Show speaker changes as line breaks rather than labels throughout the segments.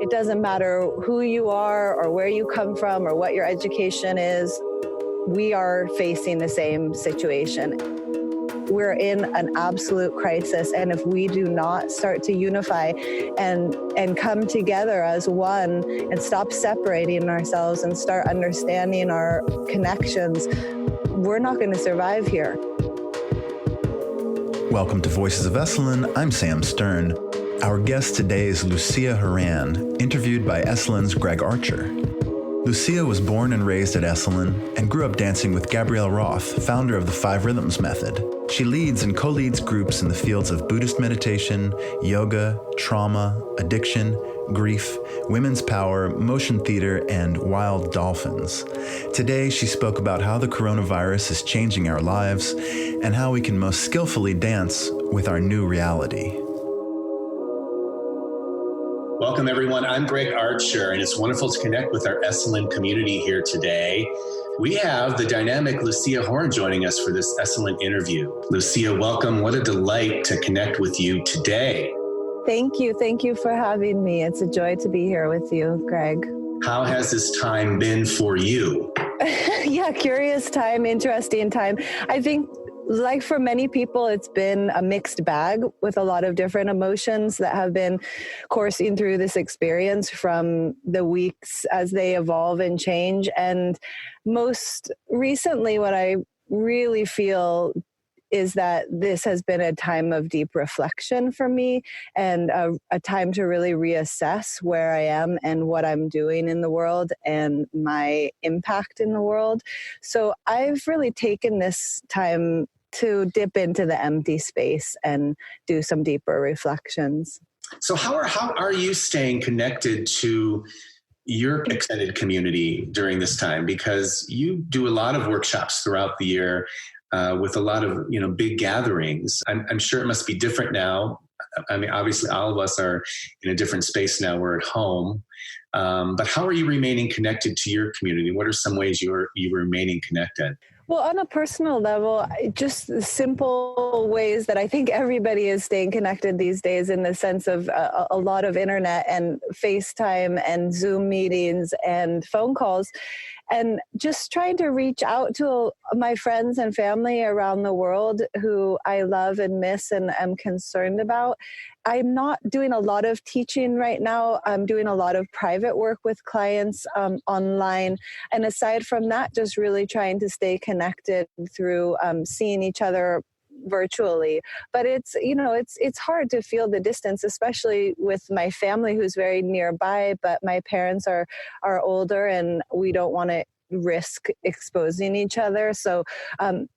It doesn't matter who you are or where you come from or what your education is. We are facing the same situation. We're in an absolute crisis, and if we do not start to unify and come together as one and stop separating ourselves and start understanding our connections, we're not going to survive here.
Welcome to Voices of Esalen. I'm Sam Stern. Our guest today is Lucia Horan, interviewed by Esalen's Greg Archer. Lucia was born and raised at Esalen and grew up dancing with Gabrielle Roth, founder of the Five Rhythms Method. She leads and co-leads groups in the fields of Buddhist meditation, yoga, trauma, addiction, grief, women's power, motion theater, and wild dolphins. Today, she spoke about how the coronavirus is changing our lives and how we can most skillfully dance with our new reality.
Welcome, everyone. I'm Greg Archer, and it's wonderful to connect with our Esalen community here today. We have the dynamic Lucia Horan joining us for this Esalen interview. Lucia, welcome. What a delight to connect with you today.
Thank you. Thank you for having me. It's a joy to be here with you, Greg.
How has this time been for you?
Yeah, curious time, interesting time. I think, like for many people, it's been a mixed bag with a lot of different emotions that have been coursing through this experience from the weeks as they evolve and change. And most recently, what I really feel is that this has been a time of deep reflection for me and a time to really reassess where I am and what I'm doing in the world and my impact in the world. So I've really taken this time to dip into the empty space and do some deeper reflections.
So how are you staying connected to your extended community during this time? Because you do a lot of workshops throughout the year with a lot of big gatherings. I'm sure it must be different now. I mean, obviously, all of us are in a different space now. We're at home. But how are you remaining connected to your community? What are some ways you're remaining connected?
Well, on a personal level, just simple ways that I think everybody is staying connected these days in the sense of a lot of internet and FaceTime and Zoom meetings and phone calls, and just trying to reach out to my friends and family around the world who I love and miss and am concerned about. I'm not doing a lot of teaching right now. I'm doing a lot of private work with clients online. And aside from that, just really trying to stay connected through seeing each other virtually. But it's hard to feel the distance, especially with my family who's very nearby, but my parents are older and we don't want to risk exposing each other. So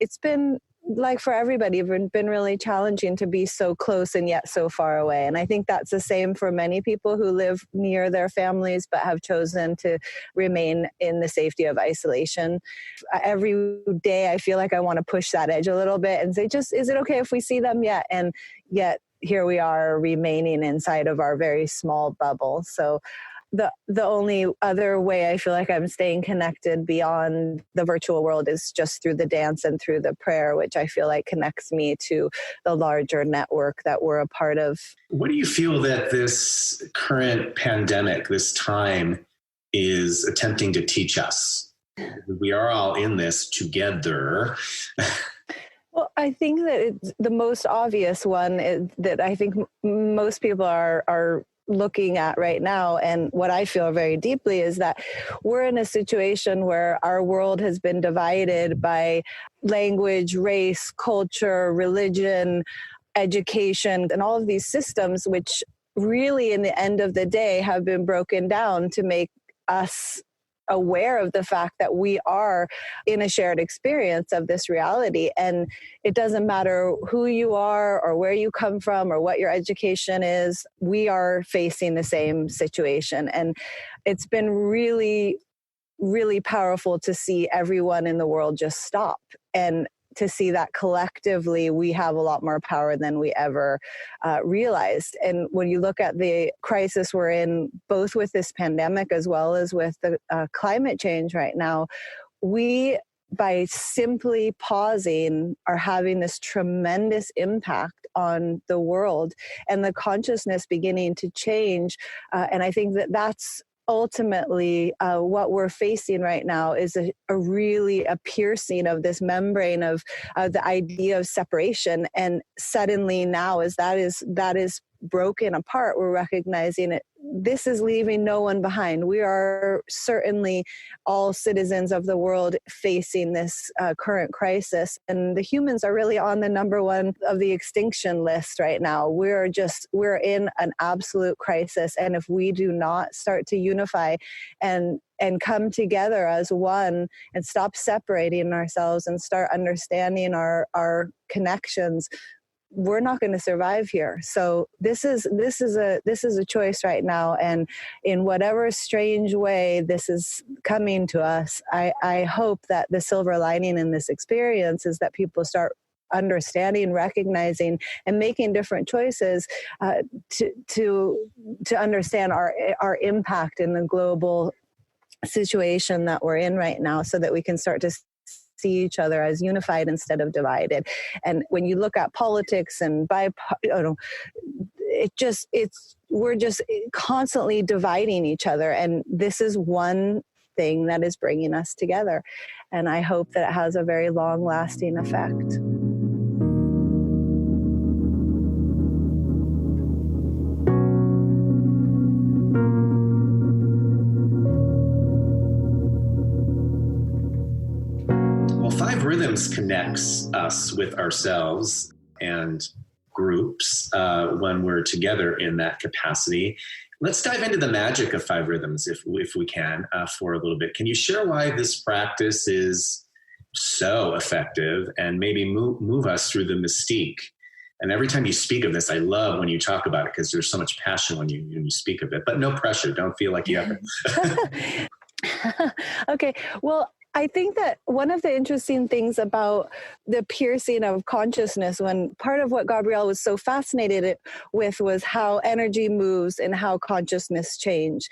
it's been, like for everybody, been really challenging to be so close and yet so far away. And I think that's the same for many people who live near their families but have chosen to remain in the safety of isolation. Every day I feel like I want to push that edge a little bit and say, is it okay if we see them yet? And yet here we are remaining inside of our very small bubble. So the only other way I feel like I'm staying connected beyond the virtual world is just through the dance and through the prayer, which I feel like connects me to the larger network that we're a part of.
What do you feel that this current pandemic, this time, is attempting to teach us? We are all in this together.
Well, I think that the most obvious one is that I think most people are looking at right now, and what I feel very deeply is that we're in a situation where our world has been divided by language, race, culture, religion, education, and all of these systems, which really in the end of the day have been broken down to make us aware of the fact that we are in a shared experience of this reality. And it doesn't matter who you are or where you come from or what your education is, we are facing the same situation. And it's been really, really powerful to see everyone in the world just stop and to see that collectively we have a lot more power than we ever realized. And when you look at the crisis we're in, both with this pandemic as well as with the climate change right now, we, by simply pausing, are having this tremendous impact on the world and the consciousness beginning to change. And I think that that's ultimately what we're facing right now is a piercing of this membrane of the idea of separation. And suddenly now, as that is broken apart, we're recognizing it. This is leaving no one behind. We are certainly all citizens of the world facing this current crisis. And the humans are really on the number one of the extinction list right now. We're in an absolute crisis. And if we do not start to unify and come together as one and stop separating ourselves and start understanding our connections, we're not going to survive here. So this is a choice right now, and in whatever strange way this is coming to us, I hope that the silver lining in this experience is that people start understanding, recognizing, and making different choices to understand our impact in the global situation that we're in right now, so that we can start to see each other as unified instead of divided. And when you look at politics and we're just constantly dividing each other. And this is one thing that is bringing us together. And I hope that it has a very long lasting effect.
Five Rhythms connects us with ourselves and groups when we're together in that capacity. Let's dive into the magic of Five Rhythms if we can for a little bit. Can you share why this practice is so effective and maybe move us through the mystique? And every time you speak of this, I love when you talk about it because there's so much passion when you speak of it, but no pressure. Don't feel like you have to.
Okay. Well, I think that one of the interesting things about the piercing of consciousness, when part of what Gabrielle was so fascinated with was how energy moves and how consciousness change.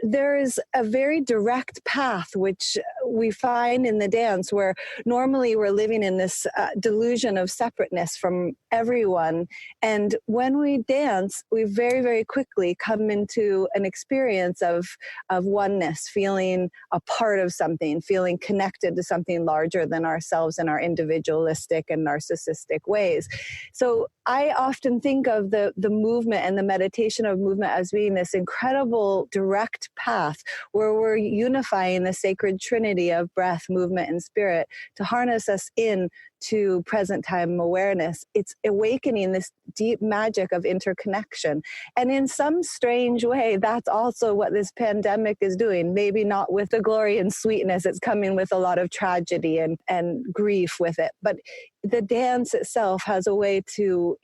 There is a very direct path, which we find in the dance, where normally we're living in this delusion of separateness from everyone. And when we dance, we very, very quickly come into an experience of oneness, feeling a part of something, feeling connected to something larger than ourselves in our individualistic and narcissistic ways. So I often think of the movement and the meditation of movement as being this incredible direct path where we're unifying the sacred trinity of breath, movement, and spirit to harness us in to present time awareness. It's awakening this deep magic of interconnection. And in some strange way, that's also what this pandemic is doing. Maybe not with the glory and sweetness. It's coming with a lot of tragedy and grief with it. But the dance itself has a way to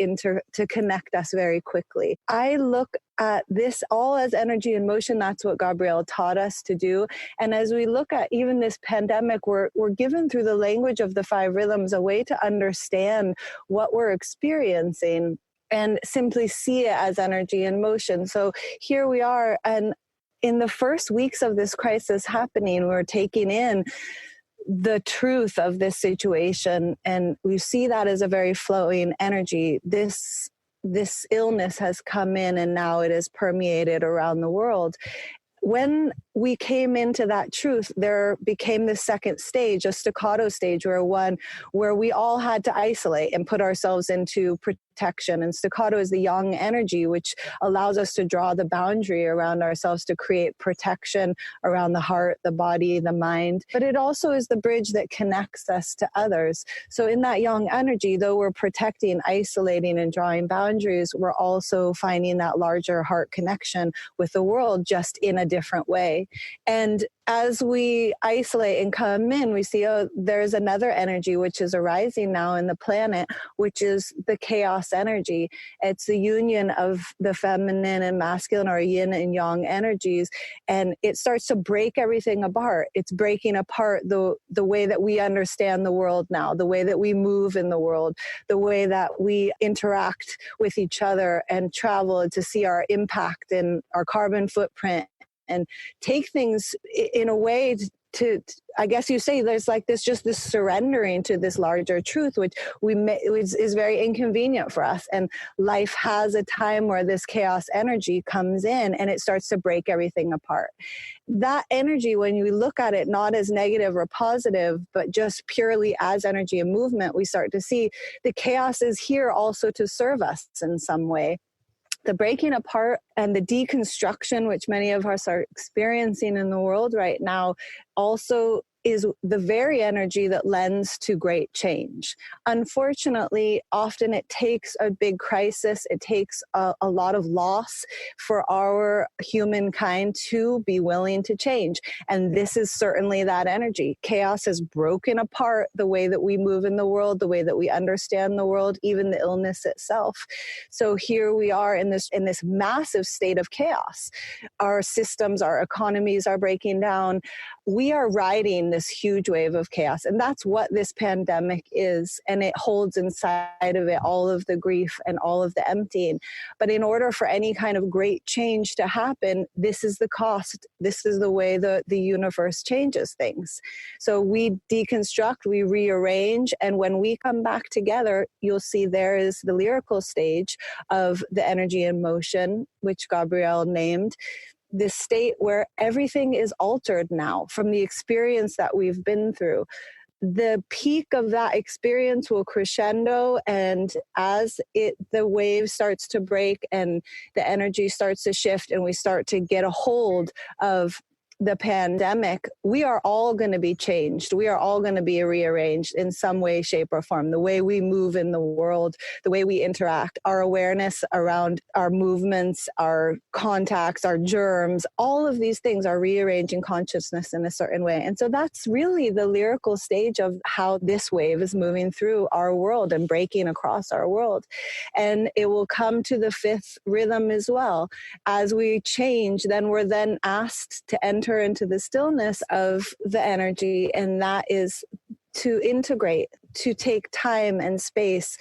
connect us very quickly. I look at this all as energy and motion. That's what Gabrielle taught us to do. And as we look at even this pandemic, we're given through the language of the Five Rhythms a way to understand what we're experiencing and simply see it as energy and motion. So here we are. And in the first weeks of this crisis happening, we're taking in the truth of this situation, and we see that as a very flowing energy. This illness has come in, and now it is permeated around the world. When we came into that truth, there became this second stage, a staccato stage, where we all had to isolate and put ourselves into protection. And staccato is the yang energy, which allows us to draw the boundary around ourselves to create protection around the heart, the body, the mind. But it also is the bridge that connects us to others. So in that yang energy, though we're protecting, isolating, and drawing boundaries, we're also finding that larger heart connection with the world, just in a different way. And as we isolate and come in, we see, there's another energy which is arising now in the planet, which is the chaos energy. It's the union of the feminine and masculine, or yin and yang energies, and it starts to break everything apart. It's breaking apart the way that we understand the world now, the way that we move in the world, the way that we interact with each other and travel to see our impact and our carbon footprint, and take things in a way I guess you say there's like this surrendering to this larger truth, which is very inconvenient for us. And life has a time where this chaos energy comes in and it starts to break everything apart. That energy, when you look at it not as negative or positive, but just purely as energy and movement, we start to see the chaos is here also to serve us in some way. The breaking apart and the deconstruction, which many of us are experiencing in the world right now, also is the very energy that lends to great change. Unfortunately, often it takes a big crisis, it takes a lot of loss for our humankind to be willing to change. And this is certainly that energy. Chaos has broken apart the way that we move in the world, the way that we understand the world, even the illness itself. So here we are in this massive state of chaos. Our systems, our economies are breaking down. We are riding this huge wave of chaos. And that's what this pandemic is. And it holds inside of it all of the grief and all of the emptying. But in order for any kind of great change to happen, this is the cost. This is the way the universe changes things. So we deconstruct, we rearrange. And when we come back together, you'll see there is the lyrical stage of the energy in motion, which Gabrielle named. This state where everything is altered now from the experience that we've been through. The peak of that experience will crescendo, and as the wave starts to break and the energy starts to shift and we start to get a hold of the pandemic, we are all going to be changed. We are all going to be rearranged in some way, shape, or form. The way we move in the world, the way we interact, our awareness around our movements, our contacts, our germs, all of these things are rearranging consciousness in a certain way. And so that's really the lyrical stage of how this wave is moving through our world and breaking across our world. And it will come to the fifth rhythm as well. As we change, then we're then asked to enter into the stillness of the energy, and that is to integrate, to take time and space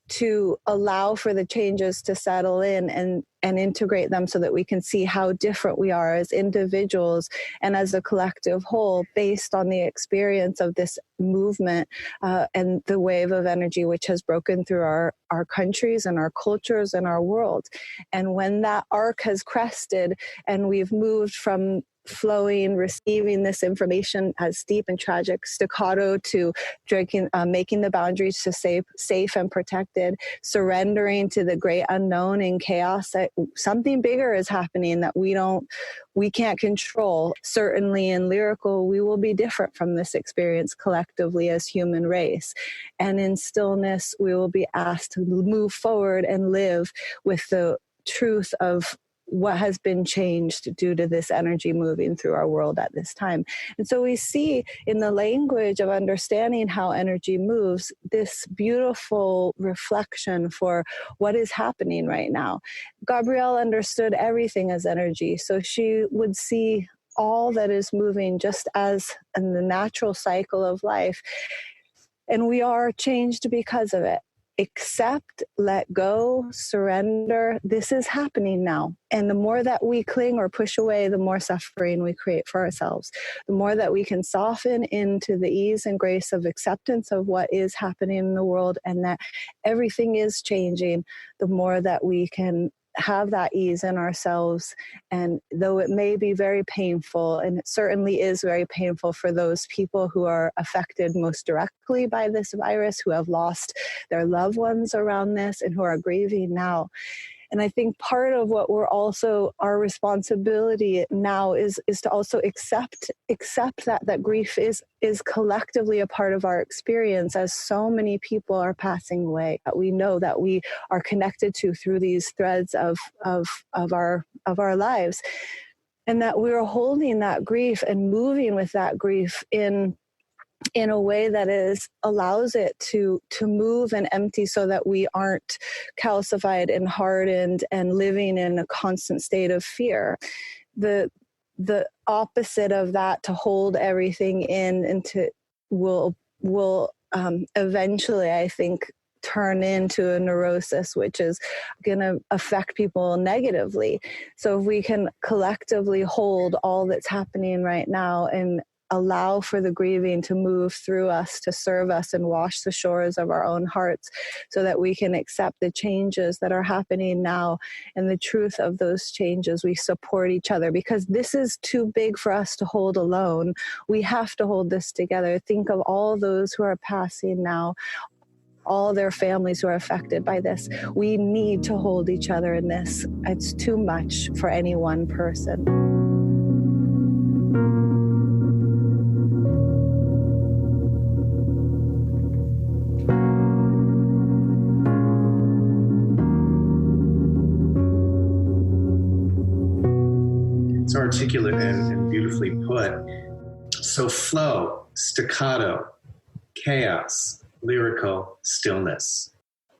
to allow for the changes to settle in and integrate them so that we can see how different we are as individuals and as a collective whole based on the experience of this movement and the wave of energy which has broken through our countries and our cultures and our world. And when that arc has crested and we've moved from flowing, receiving this information as deep and tragic staccato to drinking, making the boundaries to safe and protected, surrendering to the great unknown in chaos, that something bigger is happening that we can't control. Certainly in lyrical, we will be different from this experience collectively as human race. And in stillness, we will be asked to move forward and live with the truth of what has been changed due to this energy moving through our world at this time. And so we see in the language of understanding how energy moves, this beautiful reflection for what is happening right now. Gabrielle understood everything as energy, so she would see all that is moving just as in the natural cycle of life. And we are changed because of it. Accept, let go, surrender. This is happening now. And the more that we cling or push away, the more suffering we create for ourselves. The more that we can soften into the ease and grace of acceptance of what is happening in the world and that everything is changing, the more that we can have that ease in ourselves. And though it may be very painful, and it certainly is very painful for those people who are affected most directly by this virus, who have lost their loved ones around this and who are grieving now. And I think part of what we're also, our responsibility now is to also accept that grief is collectively a part of our experience, as so many people are passing away that we know that we are connected to through these threads of our lives, and that we're holding that grief and moving with that grief in a way that allows it to move and empty, so that we aren't calcified and hardened and living in a constant state of fear. The opposite of that, to hold everything in and will eventually, I think, turn into a neurosis, which is going to affect people negatively. So if we can collectively hold all that's happening right now and allow for the grieving to move through us, to serve us and wash the shores of our own hearts so that we can accept the changes that are happening now and the truth of those changes. We support each other because this is too big for us to hold alone. We have to hold this together. Think of all those who are passing now, all their families who are affected by this. We need to hold each other in this. It's too much for any one person.
It's articulate and beautifully put. So flow, staccato, chaos, lyrical, stillness.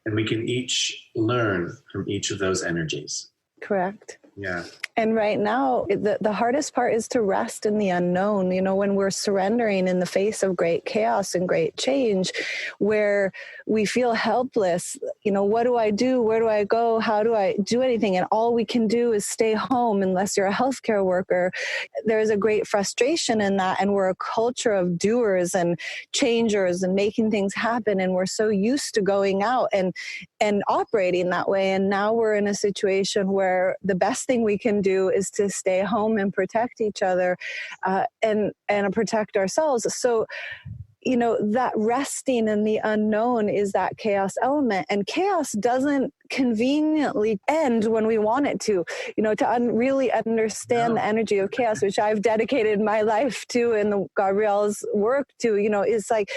And we can each learn from each of those energies.
Correct.
Yeah.
And right now, the hardest part is to rest in the unknown. You know, when we're surrendering in the face of great chaos and great change, where we feel helpless, you know, what do I do? Where do I go? How do I do anything? And all we can do is stay home unless you're a healthcare worker. There's a great frustration in that. And we're a culture of doers and changers and making things happen. And we're so used to going out and operating that way. And now we're in a situation where the best thing we can do is to stay home and protect each other and protect ourselves. So, you know, that resting in the unknown is that chaos element. And chaos doesn't conveniently end when we want it to. You know, to really understand the energy of chaos, which I've dedicated my life to and Gabrielle's work to, you know, is like,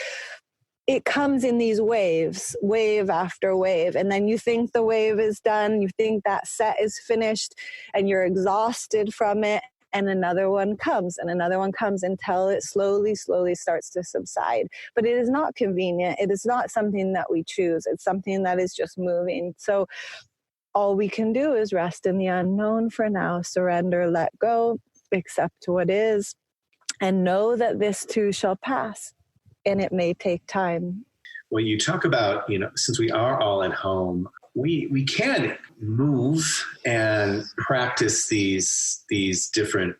it comes in these waves, wave after wave. And then you think the wave is done. You think that set is finished and you're exhausted from it. And another one comes and another one comes until it slowly starts to subside. But it is not convenient. It is not something that we choose. It's something that is just moving. So all we can do is rest in the unknown for now, surrender, let go, accept what is, and know that this too shall pass. And it may take time.
Well, you talk about, you know, since we are all at home, we can move and practice these different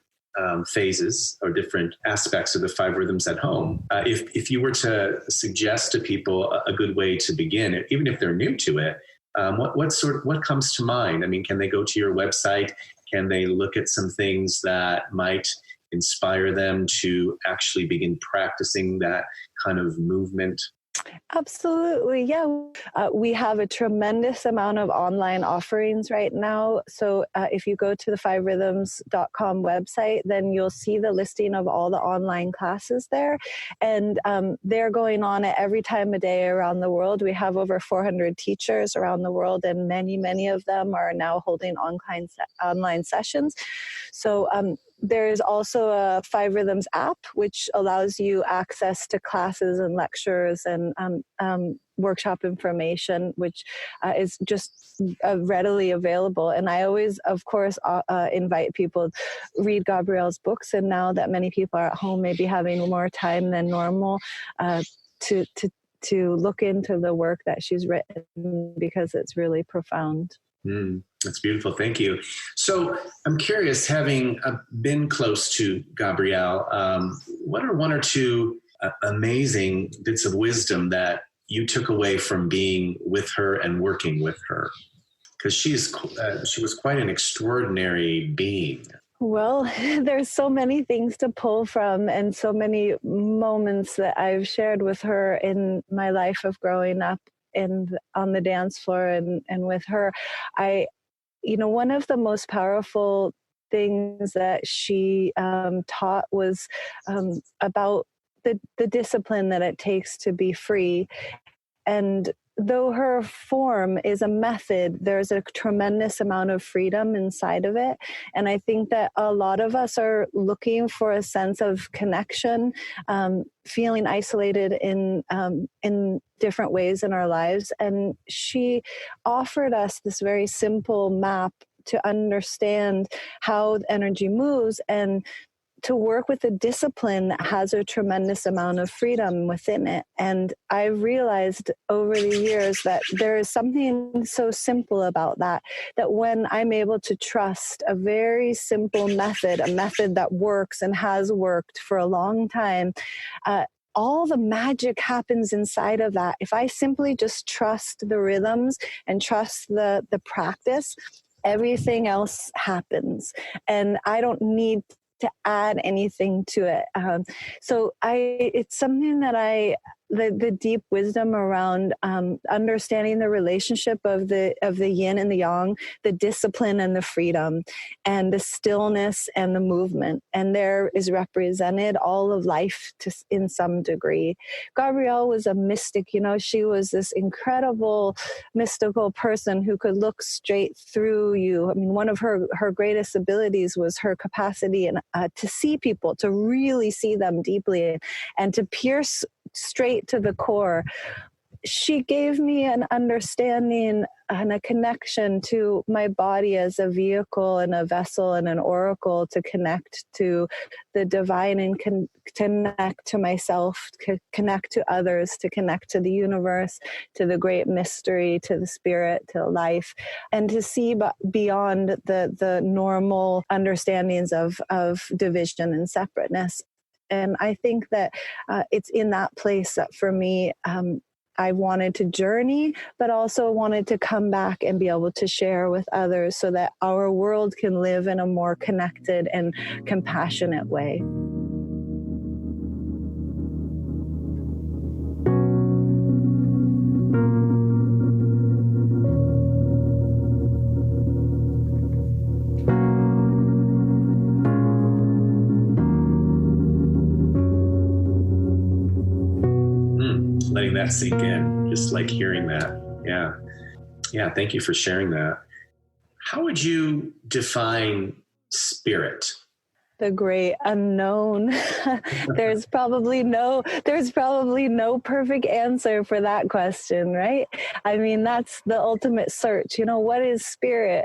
phases or different aspects of the 5 rhythms at home. If you were to suggest to people a good way to begin, even if they're new to it, what comes to mind? I mean, can they go to your website? Can they look at some things that might inspire them to actually begin practicing that kind of movement?
Absolutely. Yeah. We have a tremendous amount of online offerings right now. So if you go to the 5rhythms.com website, then you'll see the listing of all the online classes there. And they're going on at every time of day around the world. We have over 400 teachers around the world, and many of them are now holding online sessions. So there's also a 5 Rhythms app, which allows you access to classes and lectures and workshop information, which is just readily available. And I always, of course, invite people to read Gabrielle's books. And now that many people are at home, maybe having more time than normal, to look into the work that she's written, because it's really profound.
That's beautiful. Thank you. So I'm curious, having been close to Gabrielle, what are 1 or 2 amazing bits of wisdom that you took away from being with her and working with her? Because she was quite an extraordinary being.
Well, there's so many things to pull from and so many moments that I've shared with her in my life of growing up and on the dance floor and with her. One of the most powerful things that she taught was about the discipline that it takes to be free. And though her form is a method, there's a tremendous amount of freedom inside of it. And I think that a lot of us are looking for a sense of connection, feeling isolated in different ways in our lives. And she offered us this very simple map to understand how energy moves and to work with a discipline that has a tremendous amount of freedom within it. And I've realized over the years that there is something so simple about that, that when I'm able to trust a very simple method, a method that works and has worked for a long time, all the magic happens inside of that. If I simply just trust the rhythms and trust the practice, everything else happens. And I don't need to add anything to it. It's something that the deep wisdom around understanding the relationship of the yin and the yang, the discipline and the freedom, and the stillness and the movement. And there is represented all of life in some degree. Gabrielle was a mystic, she was this incredible mystical person who could look straight through you. I mean, one of her greatest abilities was her capacity to see people, to really see them deeply, and to pierce straight to the core. She gave me an understanding and a connection to my body as a vehicle and a vessel and an oracle to connect to the divine and connect to myself, connect to others, to connect to the universe, to the great mystery, to the spirit, to life, and to see beyond the normal understandings of division and separateness. And I think that it's in that place that for me, I wanted to journey, but also wanted to come back and be able to share with others so that our world can live in a more connected and compassionate way.
Letting that sink in, just like hearing that. Yeah. Thank you for sharing that. How would you define spirit?
The great unknown. There's probably no perfect answer for that question, right? I mean, that's the ultimate search. What is spirit?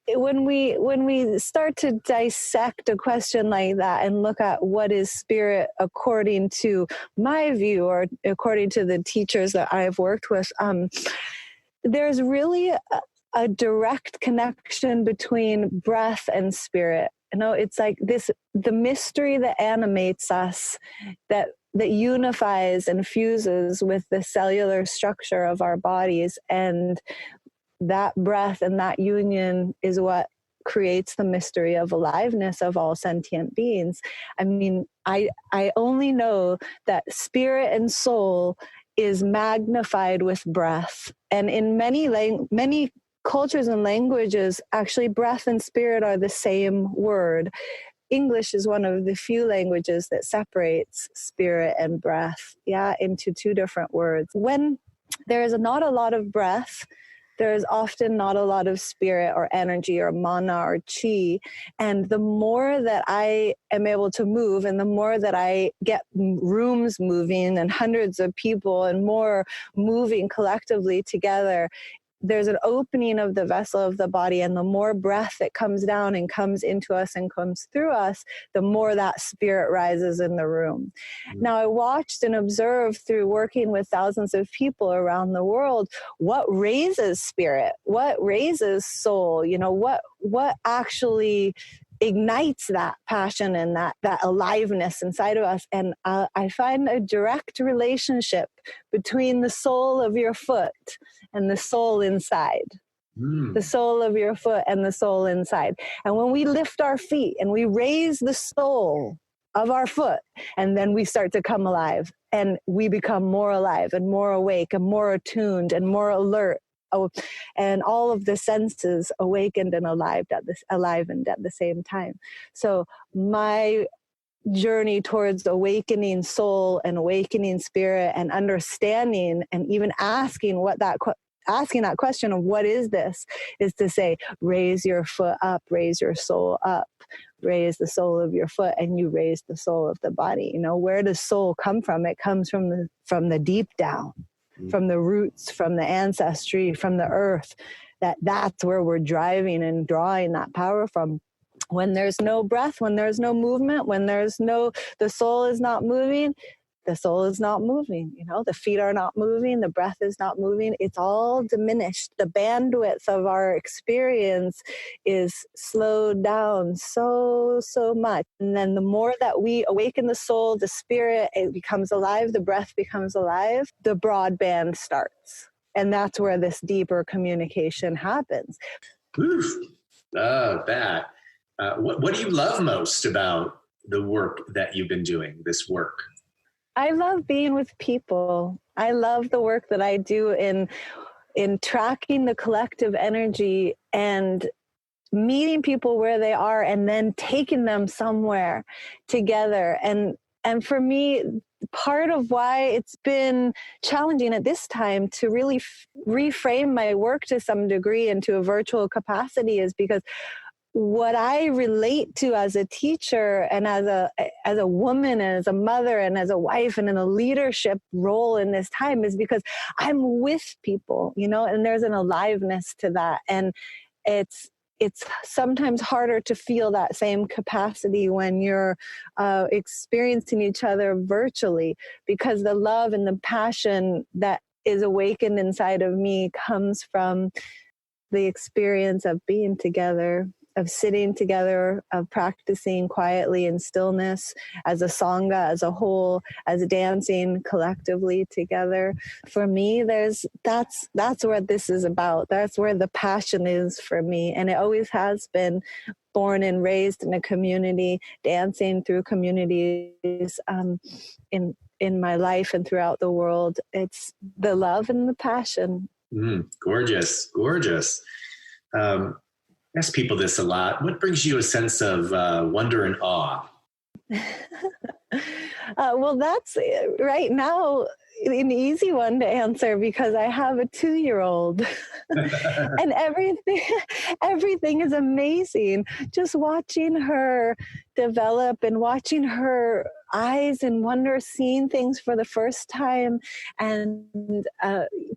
When we start to dissect a question like that and look at what is spirit according to my view or according to the teachers that I've worked with, there's really a direct connection between breath and spirit. It's like the mystery that animates us, that unifies and fuses with the cellular structure of our bodies, and that breath and that union is what creates the mystery of aliveness of all sentient beings. I mean, I only know that spirit and soul is magnified with breath. And in many cultures and languages, actually breath and spirit are the same word. English is one of the few languages that separates spirit and breath, into two different words. When there is not a lot of breath, there is often not a lot of spirit or energy or mana or chi. And the more that I am able to move, and the more that I get rooms moving and hundreds of people and more moving collectively together, there's an opening of the vessel of the body, and the more breath that comes down and comes into us and comes through us, the more that spirit rises in the room. Mm-hmm. Now, I watched and observed through working with thousands of people around the world what raises spirit, what raises soul, what actually ignites that passion and that aliveness inside of us. And I find a direct relationship between the sole of your foot and the soul inside. The sole of your foot and the soul inside. And when we lift our feet and we raise the sole of our foot, and then we start to come alive, and we become more alive and more awake and more attuned and more alert. And all of the senses awakened and alivened at the same time. So my journey towards awakening soul and awakening spirit and understanding and even asking that question of what is this, is to say, raise your foot up, raise your soul up, raise the sole of your foot, and you raise the soul of the body. Where does soul come from? It comes from the deep down, from the roots, from the ancestry, from the earth. That's where we're driving and drawing that power from. When there's no breath, when there's no movement, the soul is not moving, the soul is not moving, the feet are not moving, the breath is not moving. It's all diminished. The bandwidth of our experience is slowed down so much. And then the more that we awaken the soul, the spirit, it becomes alive, the breath becomes alive, the broadband starts. And that's where this deeper communication happens.
Oof. Love that. What do you love most about the work that you've been doing, this work?
I love being with people. I love the work that I do in tracking the collective energy and meeting people where they are and then taking them somewhere together. And for me, part of why it's been challenging at this time to really reframe my work to some degree into a virtual capacity is because what I relate to as a teacher and as a woman and as a mother and as a wife and in a leadership role in this time is because I'm with people, and there's an aliveness to that. And it's sometimes harder to feel that same capacity when you're experiencing each other virtually, because the love and the passion that is awakened inside of me comes from the experience of being together, of sitting together, of practicing quietly in stillness as a sangha, as a whole, as dancing collectively together. For me, that's what this is about. That's where the passion is for me. And it always has been. Born and raised in a community, dancing through communities in my life and throughout the world. It's the love and the passion.
Gorgeous. I ask people this a lot. What brings you a sense of wonder and awe?
Well, that's right now an easy one to answer because I have a 2-year-old and everything is amazing. Just watching her develop and watching her eyes in wonder, seeing things for the first time, and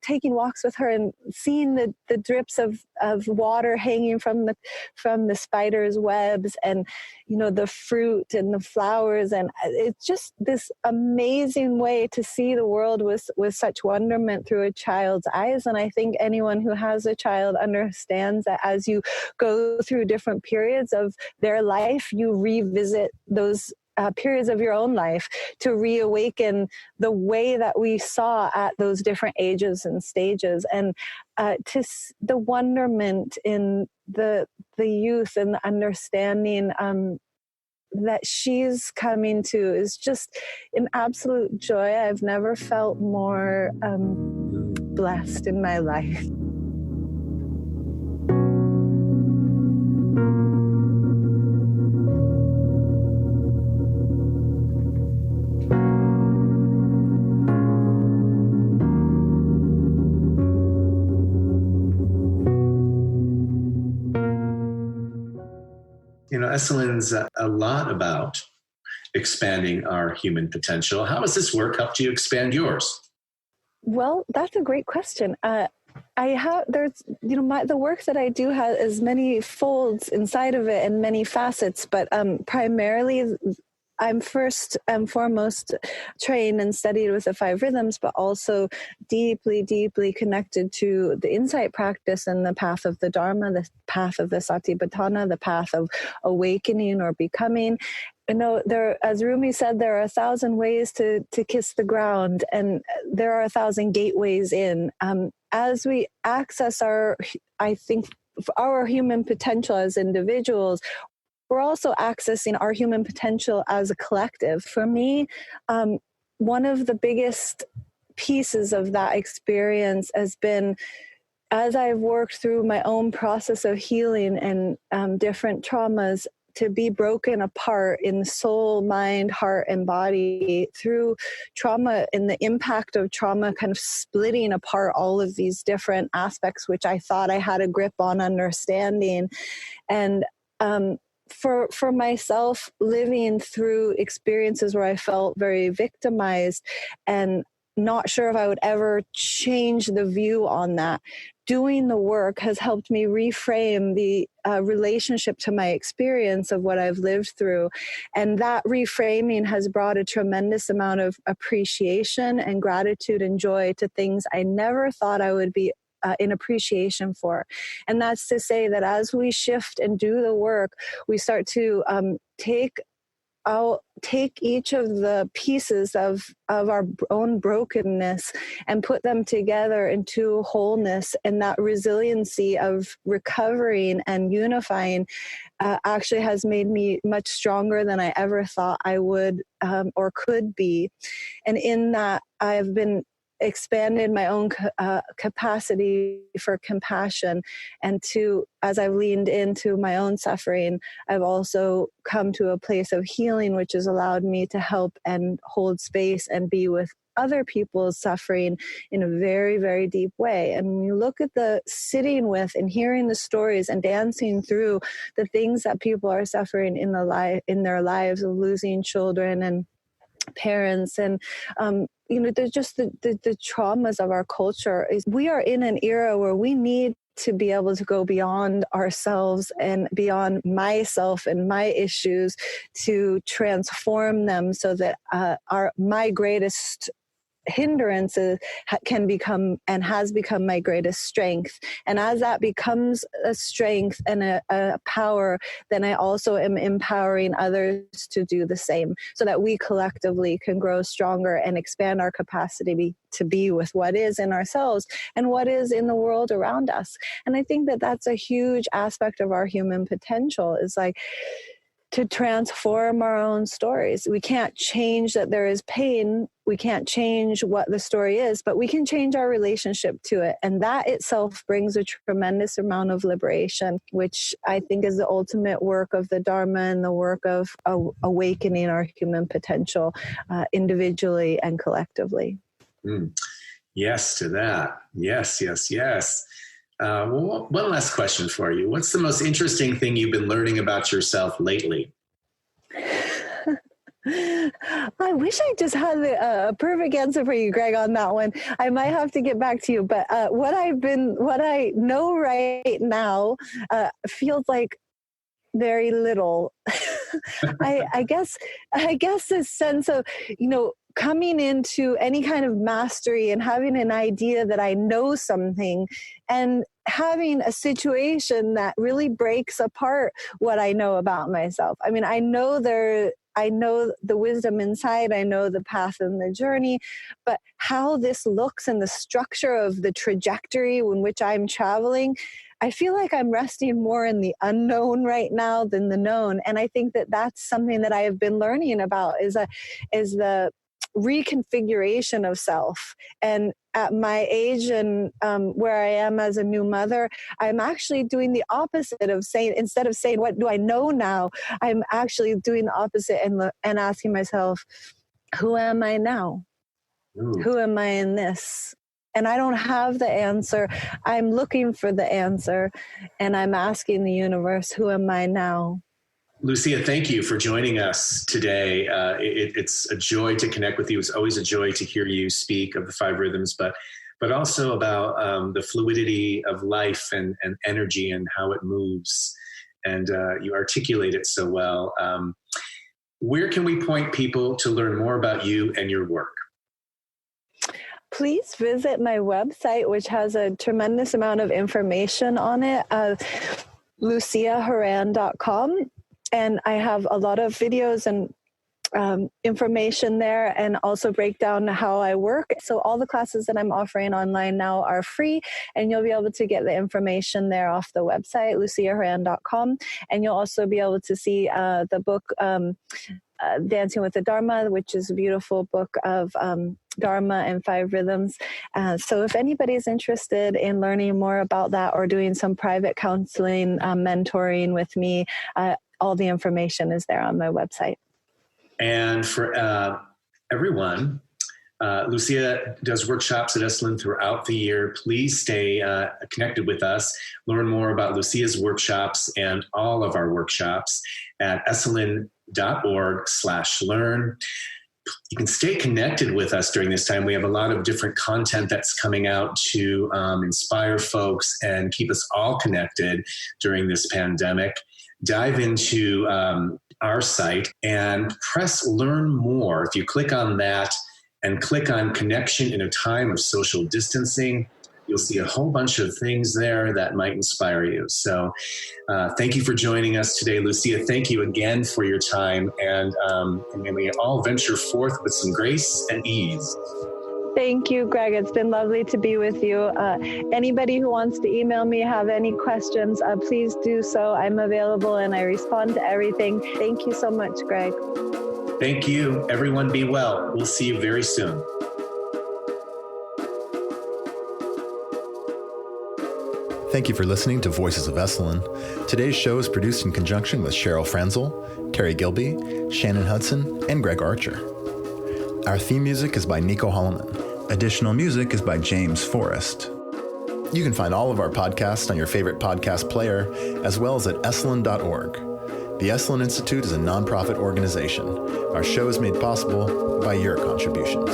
taking walks with her and seeing the drips of water hanging from the spider's webs, and the fruit and the flowers, and it's just this amazing way to see the world with such wonderment through a child's eyes. And I think anyone who has a child understands that as you go through different periods of their life, you revisit those periods of your own life to reawaken the way that we saw at those different ages and stages, and the wonderment in the youth and the understanding that she's coming to is just an absolute joy. I've never felt more blessed in my life.
Esalen's a lot about expanding our human potential. How has this work helped you expand yours?
Well, that's a great question. The work that I do has many folds inside of it and many facets, but primarily I'm first and foremost trained and studied with the 5 rhythms, but also deeply, deeply connected to the insight practice and the path of the Dharma, the path of the Satipatthana, the path of awakening or becoming. As Rumi said, there are 1,000 ways to kiss the ground, and there are 1,000 gateways in. As we access our human potential as individuals, we're also accessing our human potential as a collective. For me, one of the biggest pieces of that experience has been, as I've worked through my own process of healing and different traumas, to be broken apart in soul, mind, heart, and body through trauma, and the impact of trauma kind of splitting apart all of these different aspects, which I thought I had a grip on understanding. And for myself, living through experiences where I felt very victimized and not sure if I would ever change the view on that, doing the work has helped me reframe the relationship to my experience of what I've lived through. And that reframing has brought a tremendous amount of appreciation and gratitude and joy to things I never thought I would be in appreciation for. And that's to say that as we shift and do the work, we start to take each of the pieces of our own brokenness and put them together into wholeness. And that resiliency of recovering and unifying actually has made me much stronger than I ever thought I would or could be. And in that, I've been expanded my own capacity for compassion, and as I've leaned into my own suffering, I've also come to a place of healing, which has allowed me to help and hold space and be with other people's suffering in a very, very deep way. And when you look at the sitting with and hearing the stories and dancing through the things that people are suffering in their lives of losing children and parents, and there's just the traumas of our culture. We are in an era where we need to be able to go beyond ourselves and beyond myself and my issues to transform them so that my greatest hindrances can become and has become my greatest strength. And as that becomes a strength and a power, then I also am empowering others to do the same so that we collectively can grow stronger and expand our capacity to be with what is in ourselves and what is in the world around us. And I think that that's a huge aspect of our human potential, is like to transform our own stories. We can't change that there is pain. We can't change what the story is, but we can change our relationship to it. And that itself brings a tremendous amount of liberation, which I think is the ultimate work of the Dharma and the work of awakening our human potential individually and collectively.
Yes to that. Yes. Well, one last question for you. What's the most interesting thing you've been learning about yourself lately?
I wish I just had a perfect answer for you, Greg, on that one. I might have to get back to you. But what I know right now feels like very little. I guess this sense of, coming into any kind of mastery and having an idea that I know something and having a situation that really breaks apart what I know about myself. I mean, I know the wisdom inside, I know the path and the journey, but how this looks and the structure of the trajectory in which I'm traveling, I feel like I'm resting more in the unknown right now than the known. And I think that that's something that I have been learning about is the reconfiguration of self. And at my age and where I am as a new mother, I'm actually doing the opposite of saying, instead of saying, what do I know now? I'm actually doing the opposite and asking myself, who am I now? Ooh. Who am I in this? And I don't have the answer. I'm looking for the answer. And I'm asking the universe, who am I now?
Lucia, thank you for joining us today. It's a joy to connect with you. It's always a joy to hear you speak of the five rhythms, but also about the fluidity of life and energy and how it moves. And you articulate it so well. Where can we point people to learn more about you and your work?
Please visit my website, which has a tremendous amount of information on it, luciahoran.com. And I have a lot of videos and information there, and also break down how I work. So all the classes that I'm offering online now are free, and you'll be able to get the information there off the website, luciahoran.com. And you'll also be able to see the book, Dancing with the Dharma, which is a beautiful book of Dharma and five rhythms. So if anybody's interested in learning more about that or doing some private counseling, mentoring with me, all the information is there on my website. And
for everyone, Lucia does workshops at Esalen throughout the year. Please stay connected with us. Learn more about Lucia's workshops and all of our workshops at esalen.org/learn. you can stay connected with us during this time. We have a lot of different content that's coming out to inspire folks and keep us all connected during this pandemic. Dive into our site and press Learn More. If you click on that and click on Connection in a Time of Social Distancing, you'll see a whole bunch of things there that might inspire you. So thank you for joining us today, Lucia. Thank you again for your time. And may we all venture forth with some grace and ease.
Thank you, Greg. It's been lovely to be with you. Anybody who wants to email me, have any questions, please do so. I'm available and I respond to everything. Thank you so much, Greg.
Thank you. Everyone be well. We'll see you very soon.
Thank you for listening to Voices of Esalen. Today's show is produced in conjunction with Cheryl Frenzel, Terry Gilby, Shannon Hudson, and Greg Archer. Our theme music is by Nico Holloman. Additional music is by James Forrest. You can find all of our podcasts on your favorite podcast player, as well as at esalen.org. The Esalen Institute is a nonprofit organization. Our show is made possible by your contributions.